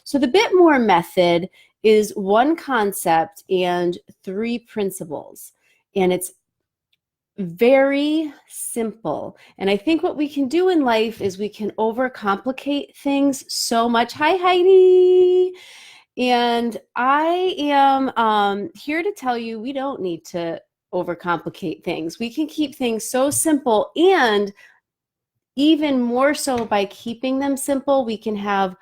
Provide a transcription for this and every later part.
So the BITMOR method is one concept and three principles. And it's very simple. And I think what we can do in life is we can overcomplicate things so much. Hi, Heidi. And I am here to tell you we don't need to overcomplicate things. We can keep things so simple, and even more so by keeping them simple, we can have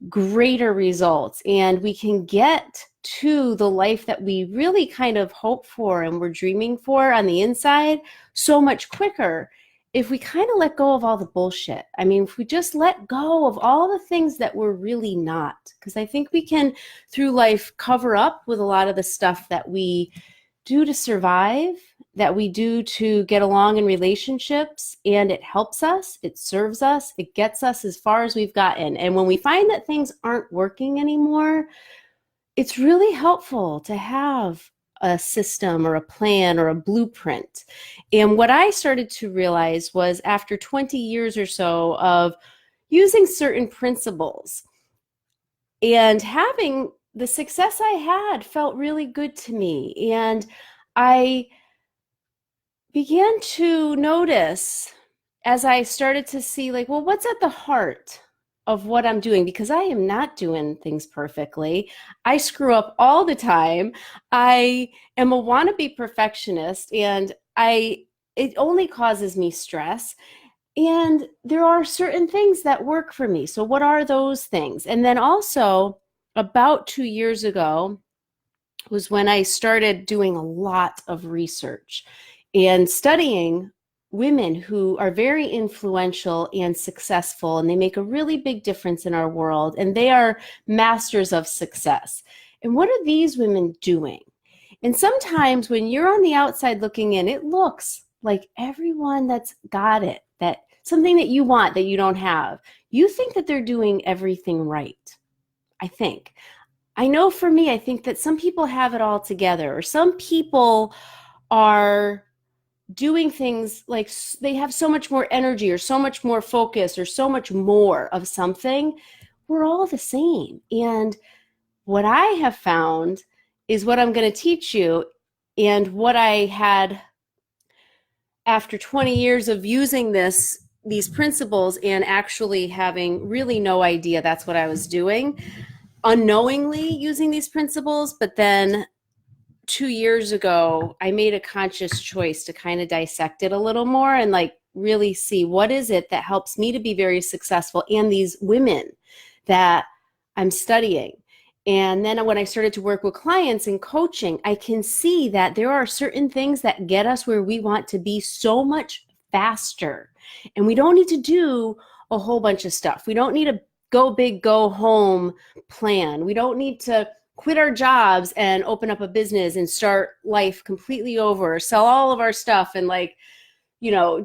greater results and we can get to the life that we really kind of hope for and we're dreaming for on the inside so much quicker if we kind of let go of all the bullshit. I mean, if we just let go of all the things that we're really not, because I think we can, through life, cover up with a lot of the stuff that we do to survive, that we do to get along in relationships, and it helps us, it serves us, it gets us as far as we've gotten. And when we find that things aren't working anymore, it's really helpful to have a system or a plan or a blueprint. And what I started to realize was after 20 years or so of using certain principles and having the success I had felt really good to me. And I began to notice as I started to see, like, well, what's at the heart of what I'm doing? Because I am not doing things perfectly. I screw up all the time. I am a wannabe perfectionist, and it only causes me stress. And there are certain things that work for me. So what are those things? And then also, about 2 years ago was when I started doing a lot of research and studying women who are very influential and successful, and they make a really big difference in our world, and they are masters of success. And what are these women doing? And sometimes when you're on the outside looking in, it looks like everyone that's got it, that something that you want that you don't have, you think that they're doing everything right. I think. I know for me, I think that some people have it all together, or some people are doing things like they have so much more energy or so much more focus or so much more of something. We're all the same. And what I have found is what I'm going to teach you, and what I had after 20 years of using these principles and actually having really no idea that's what I was doing, unknowingly using these principles. But then 2 years ago, I made a conscious choice to kind of dissect it a little more and like really see what is it that helps me to be very successful and these women that I'm studying. And then when I started to work with clients and coaching, I can see that there are certain things that get us where we want to be so much faster. And we don't need to do a whole bunch of stuff. We don't need a go big, go home plan. We don't need to quit our jobs and open up a business and start life completely over, sell all of our stuff and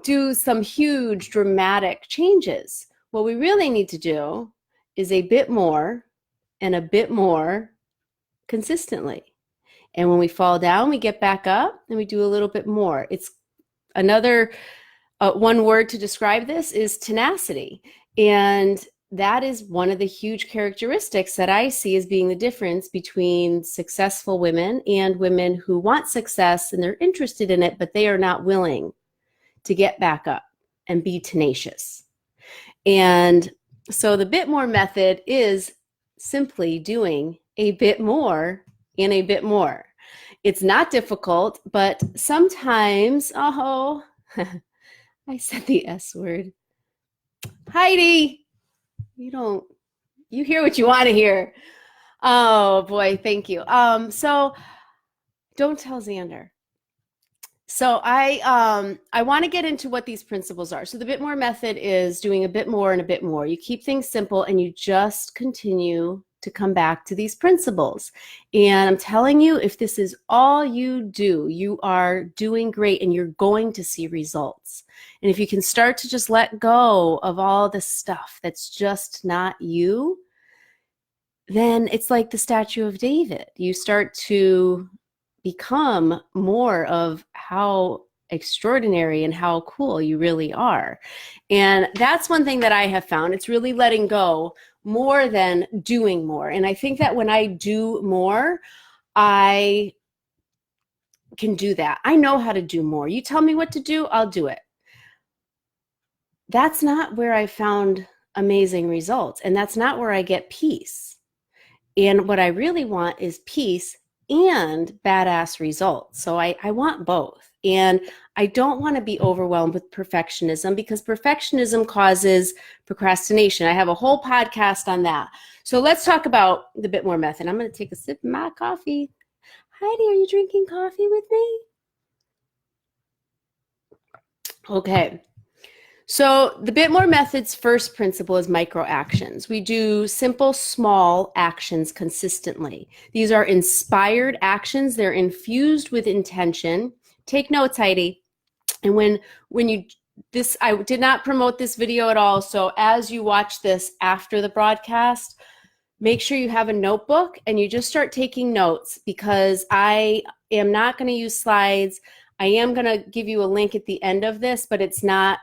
do some huge dramatic changes. What we really need to do is a bit more and a bit more consistently. And when we fall down, we get back up and we do a little bit more. It's another one word to describe this is tenacity. And that is one of the huge characteristics that I see as being the difference between successful women and women who want success and they're interested in it, but they are not willing to get back up and be tenacious. And so the BITMOR method is simply doing a bit more and a bit more. It's not difficult, but sometimes, I said the S word. Heidi, you hear what you want to hear. Oh boy, thank you. So don't tell Xander. So I want to get into what these principles are. So the BITMOR method is doing a bit more and a bit more. You keep things simple and you just continue to come back to these principles. And I'm telling you, if this is all you do, you are doing great and you're going to see results. And if you can start to just let go of all the stuff that's just not you, then it's like the statue of David. You start to become more of how extraordinary and how cool you really are. And that's one thing that I have found. It's really letting go more than doing more. And I think that when I do more, I can do that. I know how to do more. You tell me what to do, I'll do it. That's not where I found amazing results. And that's not where I get peace. And what I really want is peace and badass results. So I want both. And I don't want to be overwhelmed with perfectionism, because perfectionism causes procrastination. I have a whole podcast on that. So let's talk about the BITMOR method. I'm going to take a sip of my coffee. Heidi, are you drinking coffee with me? Okay. So the BITMOR method's first principle is micro actions. We do simple, small actions consistently. These are inspired actions. They're infused with intention. Take notes, Heidi. And when you this, I did not promote this video at all. So as you watch this after the broadcast, make sure you have a notebook and you just start taking notes, because I am not going to use slides. I am going to give you a link at the end of this, but it's not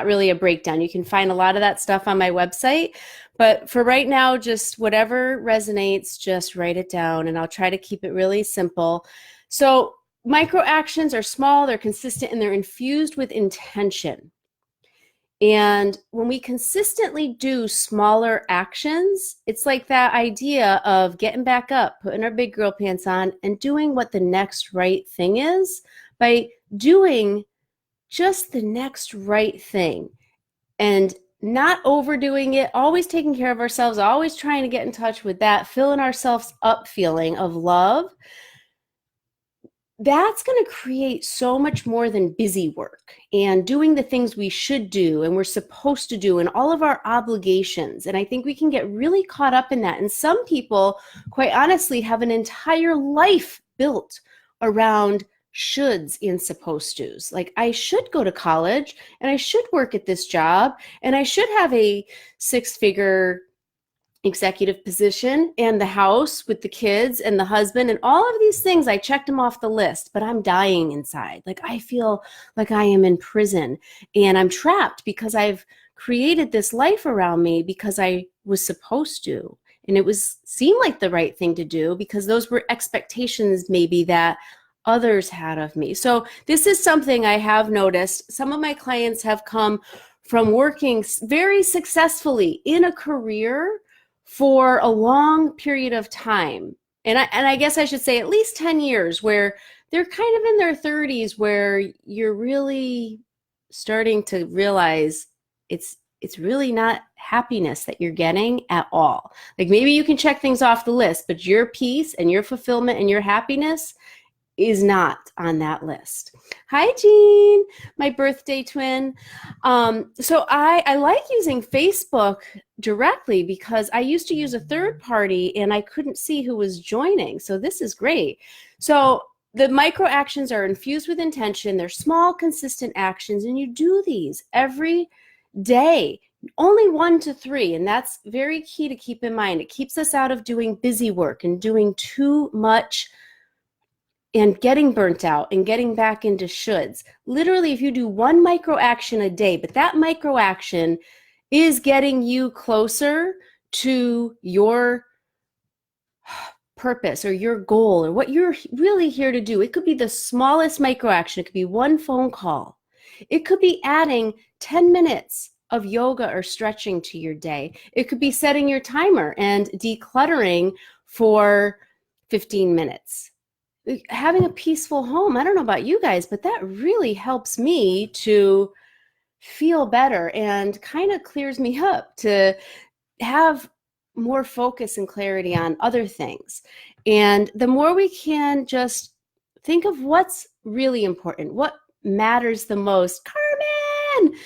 really a breakdown. You can find a lot of that stuff on my website. But for right now, just whatever resonates, just write it down, and I'll try to keep it really simple. So micro actions are small, they're consistent, and they're infused with intention. And when we consistently do smaller actions, it's like that idea of getting back up, putting our big girl pants on, and doing what the next right thing is by doing just the next right thing and not overdoing it, always taking care of ourselves, always trying to get in touch with that, filling ourselves up feeling of love. That's going to create so much more than busy work and doing the things we should do and we're supposed to do and all of our obligations. And I think we can get really caught up in that. And some people, quite honestly, have an entire life built around shoulds and supposed tos. Like, I should go to college and I should work at this job and I should have a 6-figure executive position and the house with the kids and the husband and all of these things. I checked them off the list, but I'm dying inside. Like, I feel like I am in prison and I'm trapped because I've created this life around me because I was supposed to. And it seemed like the right thing to do because those were expectations maybe that others had of me. So this is something I have noticed. Some of my clients have come from working very successfully in a career for a long period of time. And I guess I should say at least 10 years, where they're kind of in their 30s, where you're really starting to realize it's really not happiness that you're getting at all. Like, maybe you can check things off the list, but your peace and your fulfillment and your happiness is not on that list. Hi, Jean, my birthday twin. So I like using Facebook directly because I used to use a third party and I couldn't see who was joining. So this is great. So the micro actions are infused with intention. They're small, consistent actions, and you do these every day. Only 1 to 3, and that's very key to keep in mind. It keeps us out of doing busy work and doing too much and getting burnt out and getting back into shoulds. Literally, if you do one micro action a day, but that micro action is getting you closer to your purpose or your goal or what you're really here to do. It could be the smallest micro action. It could be one phone call. It could be adding 10 minutes of yoga or stretching to your day. It could be setting your timer and decluttering for 15 minutes. Having a peaceful home. I don't know about you guys, but that really helps me to feel better and kind of clears me up to have more focus and clarity on other things. And the more we can just think of what's really important, what matters the most. Carmen!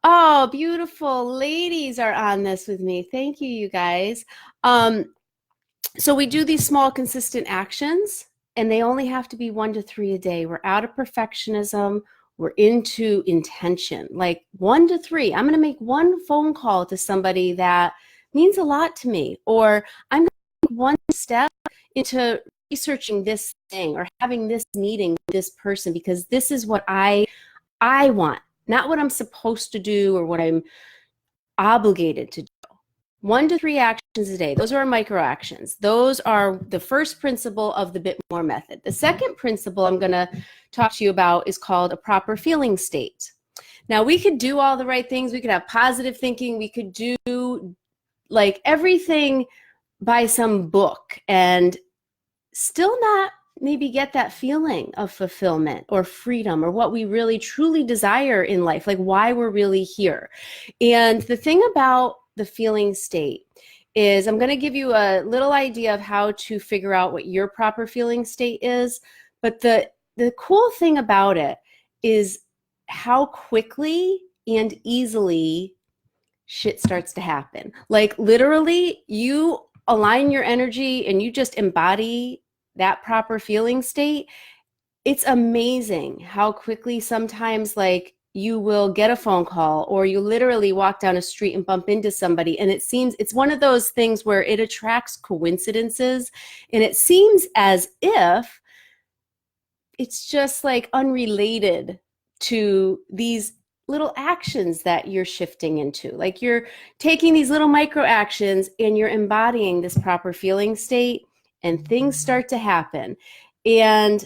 Oh, beautiful ladies are on this with me. Thank you, you guys. So we do these small, consistent actions, and they only have to be 1 to 3 a day. We're out of perfectionism. We're into intention. Like 1 to 3, I'm going to make one phone call to somebody that means a lot to me, or I'm going to take one step into researching this thing or having this meeting with this person because this is what I want, not what I'm supposed to do or what I'm obligated to do. 1 to 3 actions a day. Those are our micro actions. Those are the first principle of the BITMOR method. The second principle I'm going to talk to you about is called a proper feeling state. Now, we could do all the right things. We could have positive thinking. We could do like everything by some book and still not maybe get that feeling of fulfillment or freedom or what we really truly desire in life, like why we're really here. And the thing about the feeling state is I'm going to give you a little idea of how to figure out what your proper feeling state is. But the cool thing about it is how quickly and easily shit starts to happen. Like literally, you align your energy and you just embody that proper feeling state. It's amazing how quickly sometimes like you will get a phone call or you literally walk down a street and bump into somebody, and it seems it's one of those things where it attracts coincidences, and it seems as if it's just like unrelated to these little actions that you're shifting into. Like you're taking these little micro actions and you're embodying this proper feeling state, and things start to happen. And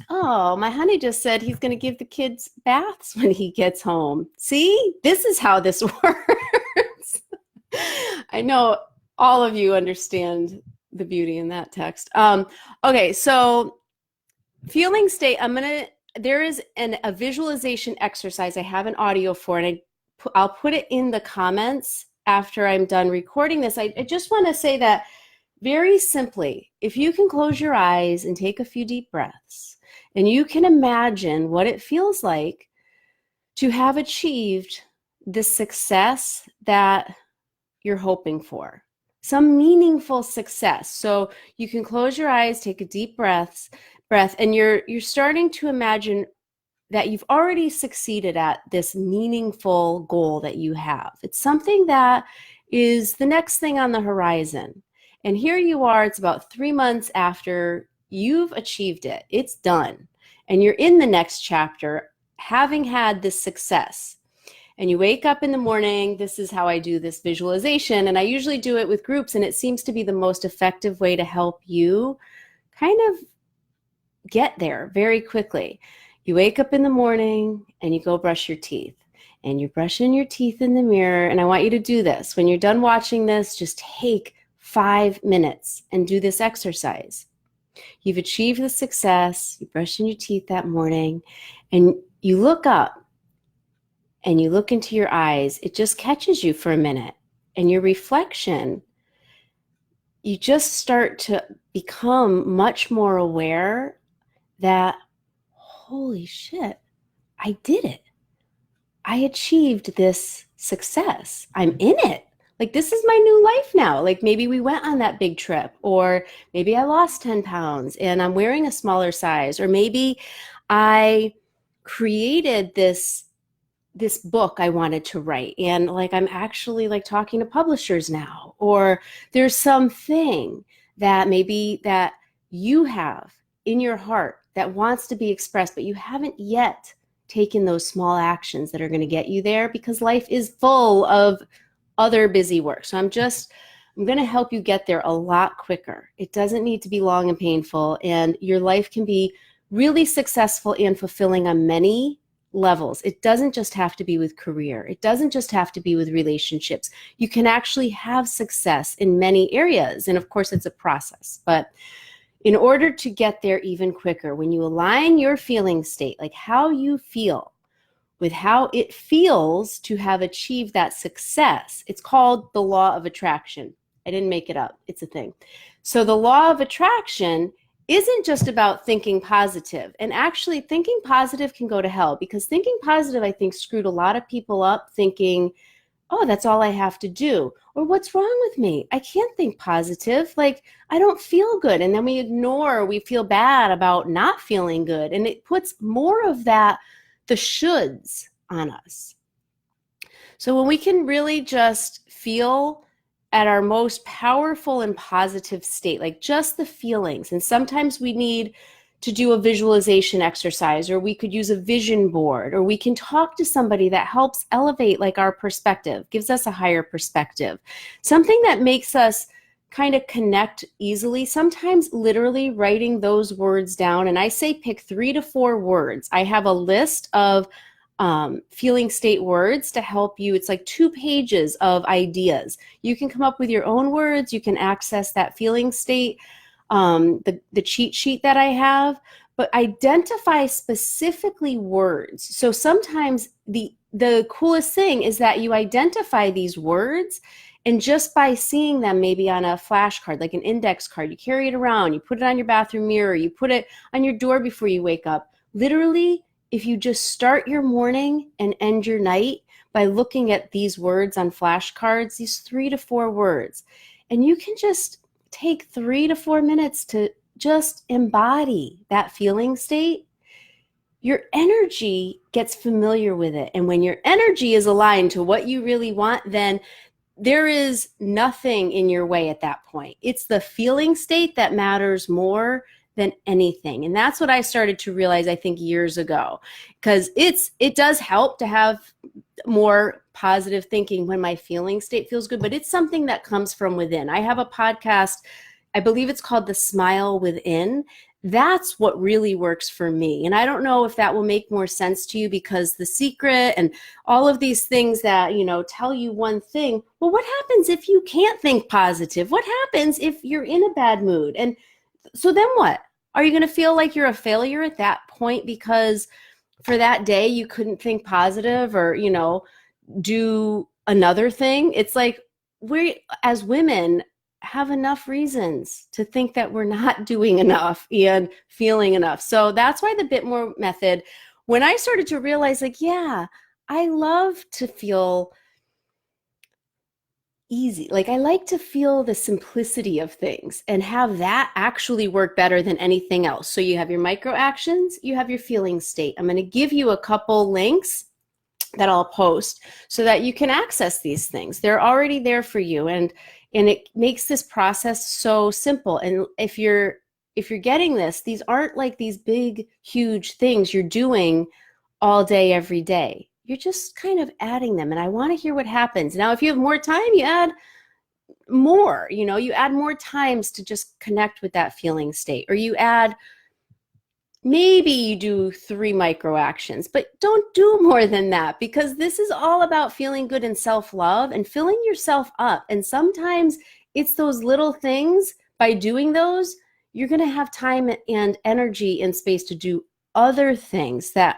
oh, my honey just said he's going to give the kids baths when he gets home. See, this is how this works. I know all of you understand the beauty in that text. Okay, so feeling state, there is a visualization exercise I have an audio for, and I'll put it in the comments after I'm done recording this. I just want to say that very simply, if you can close your eyes and take a few deep breaths, and you can imagine what it feels like to have achieved the success that you're hoping for, some meaningful success. So you can close your eyes, take a deep breath, and you're starting to imagine that you've already succeeded at this meaningful goal that you have. It's something that is the next thing on the horizon. And here you are, it's about 3 months after you've achieved it. It's done. And you're in the next chapter, having had this success. And you wake up in the morning. This is how I do this visualization. And I usually do it with groups, and it seems to be the most effective way to help you kind of get there very quickly. You wake up in the morning and you go brush your teeth. And you're brushing your teeth in the mirror. And I want you to do this. When you're done watching this, just take 5 minutes and do this exercise. You've achieved the success, you're brushing your teeth that morning, and you look up and you look into your eyes. It just catches you for a minute. And your reflection, you just start to become much more aware that, holy shit, I did it. I achieved this success. I'm in it. Like, this is my new life now. Like, maybe we went on that big trip, or maybe I lost 10 pounds and I'm wearing a smaller size, or maybe I created this book I wanted to write, and like I'm actually like talking to publishers now, or there's something that maybe that you have in your heart that wants to be expressed, but you haven't yet taken those small actions that are going to get you there, because life is full of other busy work. So I'm going to help you get there a lot quicker. It doesn't need to be long and painful, and your life can be really successful and fulfilling on many levels. It doesn't just have to be with career. It doesn't just have to be with relationships. You can actually have success in many areas. And of course, it's a process. But in order to get there even quicker, when you align your feeling state, like how you feel, with how it feels to have achieved that success. It's called the law of attraction. I didn't make it up. It's a thing. So the law of attraction isn't just about thinking positive. And actually, thinking positive can go to hell, because thinking positive, I think, screwed a lot of people up, thinking, oh, that's all I have to do. Or what's wrong with me? I can't think positive. Like, I don't feel good. And then we feel bad about not feeling good. And it puts more of that, the shoulds, on us. So when we can really just feel at our most powerful and positive state, like just the feelings. And sometimes we need to do a visualization exercise, or we could use a vision board, or we can talk to somebody that helps elevate like our perspective, gives us a higher perspective, something that makes us kind of connect easily. Sometimes literally writing those words down, and I say pick 3 to 4 words. I have a list of feeling state words to help you. It's like 2 pages of ideas. You can come up with your own words. You can access that feeling state, the cheat sheet that I have, but identify specifically words. So sometimes the coolest thing is that you identify these words, and just by seeing them maybe on a flashcard, like an index card, you carry it around, you put it on your bathroom mirror, you put it on your door before you wake up. Literally, if you just start your morning and end your night by looking at these words on flashcards, these 3 to 4 words, and you can just take 3 to 4 minutes to just embody that feeling state, your energy gets familiar with it. And when your energy is aligned to what you really want, then there is nothing in your way at that point. It's the feeling state that matters more than anything. And that's what I started to realize, I think, years ago, because it does help to have more positive thinking when my feeling state feels good, but it's something that comes from within. I have a podcast, I believe it's called The Smile Within. That's what really works for me. And I don't know if that will make more sense to you, because The Secret and all of these things that, tell you one thing. Well, what happens if you can't think positive? What happens if you're in a bad mood? And so then what? Are you going to feel like you're a failure at that point because for that day you couldn't think positive or, do another thing? It's like we as women have enough reasons to think that we're not doing enough and feeling enough. So that's why the BITMOR method, when I started to realize, like, yeah, I love to feel easy. Like, I like to feel the simplicity of things and have that actually work better than anything else. So you have your micro actions, you have your feeling state. I'm going to give you a couple links that I'll post so that you can access these things. They're already there for you. And it makes this process so simple. And if you're getting this, these aren't like these big, huge things you're doing all day, every day. You're just kind of adding them. And I want to hear what happens. Now, if you have more time, you add more, you add more times to just connect with that feeling state, or you add, maybe you do 3 micro actions, but don't do more than that, because this is all about feeling good and self-love and filling yourself up. And sometimes it's those little things. By doing those, you're going to have time and energy and space to do other things that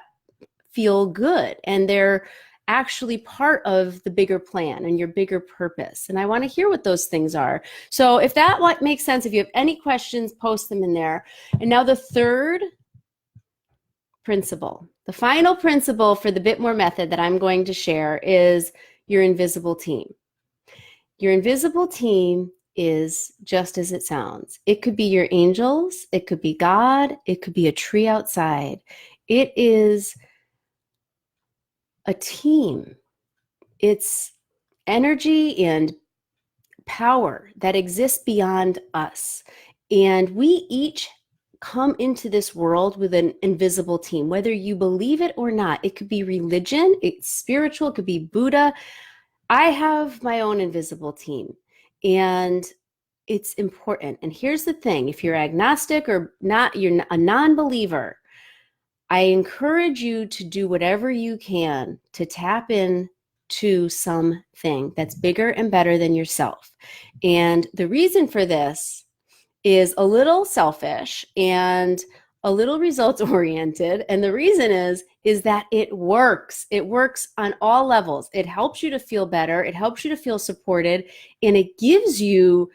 feel good, and they're actually part of the bigger plan and your bigger purpose. And I want to hear what those things are. So if that makes sense, if you have any questions, post them in there. And now the third principle, the final principle for the BITMOR method that I'm going to share is your invisible team. Your invisible team is just as it sounds. It could be your angels, it could be God, it could be a tree outside. It is a team. It's energy and power that exists beyond us. And we each come into this world with an invisible team, whether you believe it or not. It could be religion, it's spiritual, it could be Buddha. I have my own invisible team, and it's important. And here's the thing, if you're agnostic or not, you're a non-believer, I encourage you to do whatever you can to tap in to something that's bigger and better than yourself. And the reason for this is a little selfish and a little results oriented. And the reason is that it works. It works on all levels. It helps you to feel better. It helps you to feel supported, and it gives you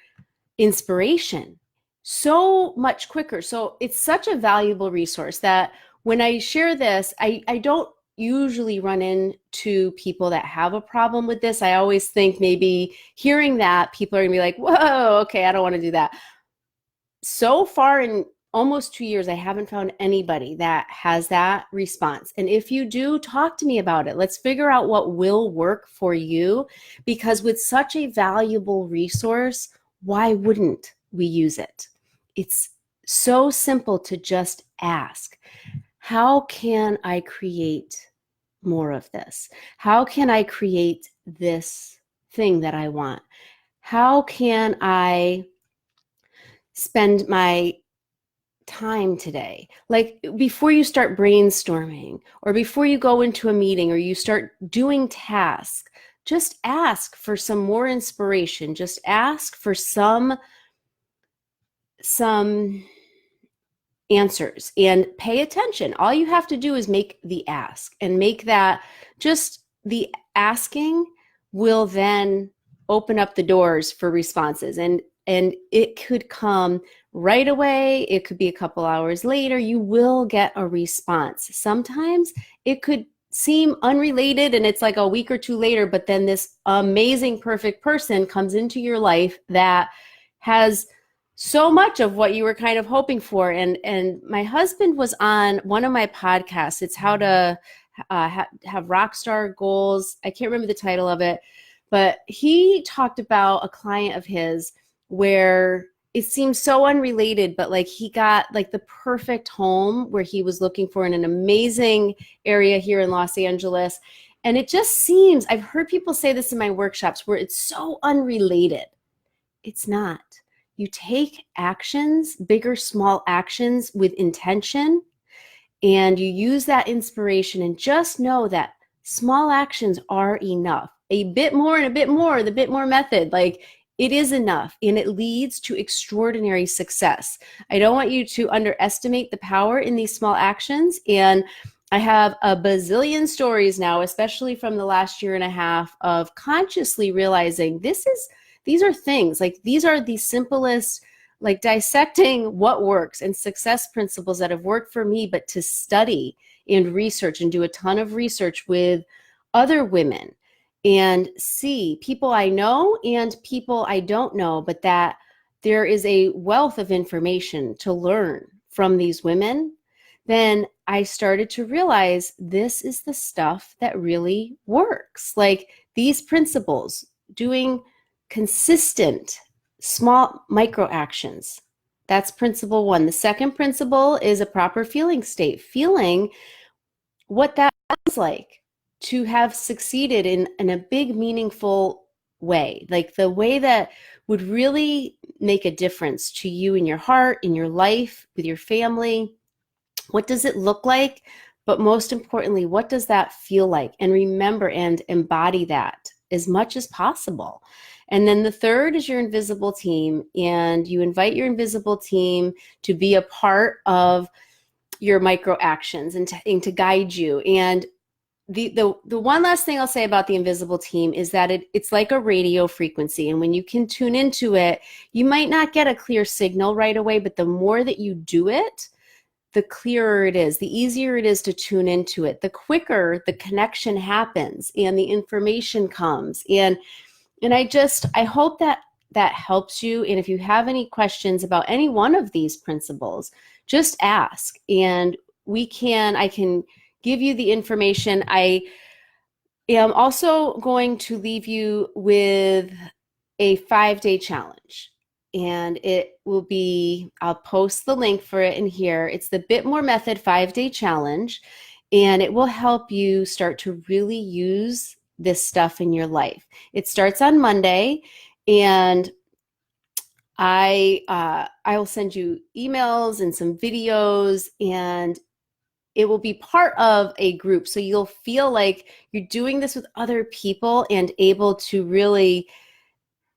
inspiration so much quicker. So it's such a valuable resource that when I share this, I don't usually run into people that have a problem with this. I always think maybe hearing that people are gonna be like, whoa, okay, I don't want to do that. So far in almost 2 years, I haven't found anybody that has that response. And if you do, talk to me about it. Let's figure out what will work for you, because with such a valuable resource, why wouldn't we use it? It's so simple to just ask, how can I create more of this? How can I create this thing that I want? How can I spend my time today? Like before you start brainstorming or before you go into a meeting or you start doing tasks, just ask for some more inspiration. Just ask for some answers and pay attention. All you have to do is make the ask, and make that, just the asking will then open up the doors for responses. And it could come right away. It could be a couple hours later. You will get a response. Sometimes it could seem unrelated and it's like a week or two later, but then this amazing, perfect person comes into your life that has so much of what you were kind of hoping for. And my husband was on one of my podcasts. It's how to have rock star goals. I can't remember the title of it, but he talked about a client of his where it seems so unrelated, but like he got like the perfect home where he was looking for in an amazing area here in Los Angeles. And it just seems, I've heard people say this in my workshops, where it's so unrelated. It's not. You take actions, big or small actions, with intention, and you use that inspiration, and just know that small actions are enough. A bit more and a bit more, the BITMOR method, like it is enough, and it leads to extraordinary success. I don't want you to underestimate the power in these small actions. And I have a bazillion stories now, especially from the last year and a half, of consciously realizing these are things, like these are the simplest, like dissecting what works and success principles that have worked for me, but to study and research and do a ton of research with other women and see people I know and people I don't know, but that there is a wealth of information to learn from these women, then I started to realize this is the stuff that really works. Like these principles, doing consistent small micro actions. That's principle one. The second principle is a proper feeling state, feeling what that feels like to have succeeded in a big, meaningful way, like the way that would really make a difference to you in your heart, in your life, with your family. What does it look like? But most importantly, what does that feel like? And remember and embody that as much as possible. And then the third is your invisible team, and you invite your invisible team to be a part of your micro actions and to guide you. And the one last thing I'll say about the invisible team is that it's like a radio frequency, and when you can tune into it, you might not get a clear signal right away, but the more that you do it, the clearer it is, the easier it is to tune into it, the quicker the connection happens and the information comes. And I hope that helps you. And if you have any questions about any one of these principles, just ask, and I can give you the information. I am also going to leave you with a 5-day challenge, and it will be, I'll post the link for it in here. It's the BITMOR Method 5-day challenge, and it will help you start to really use this stuff in your life. It starts on Monday, and I will send you emails and some videos, and it will be part of a group. So you'll feel like you're doing this with other people and able to really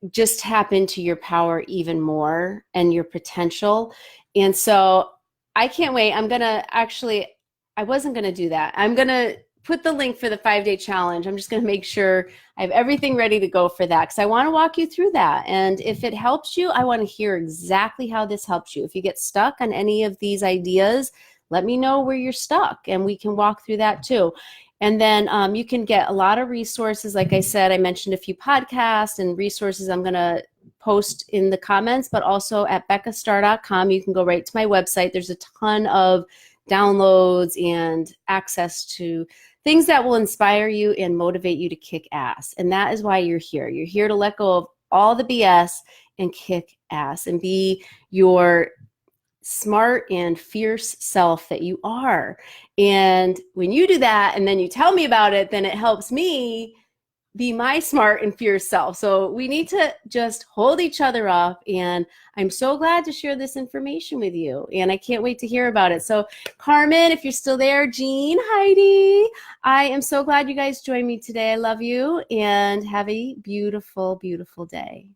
just tap into your power even more and your potential. And so I can't wait. I wasn't going to do that. I'm going to put the link for the 5-day challenge. I'm just going to make sure I have everything ready to go for that, because I want to walk you through that. And if it helps you, I want to hear exactly how this helps you. If you get stuck on any of these ideas, let me know where you're stuck, and we can walk through that too. And then you can get a lot of resources. Like I said, I mentioned a few podcasts and resources I'm going to post in the comments, but also at beccastar.com. You can go right to my website. There's a ton of downloads and access to things that will inspire you and motivate you to kick ass. And that is why you're here. You're here to let go of all the BS and kick ass and be your smart and fierce self that you are. And when you do that and then you tell me about it, then it helps me be my smart and fierce self. So we need to just hold each other up. And I'm so glad to share this information with you. And I can't wait to hear about it. So Carmen, if you're still there, Jean, Heidi, I am so glad you guys joined me today. I love you and have a beautiful, beautiful day.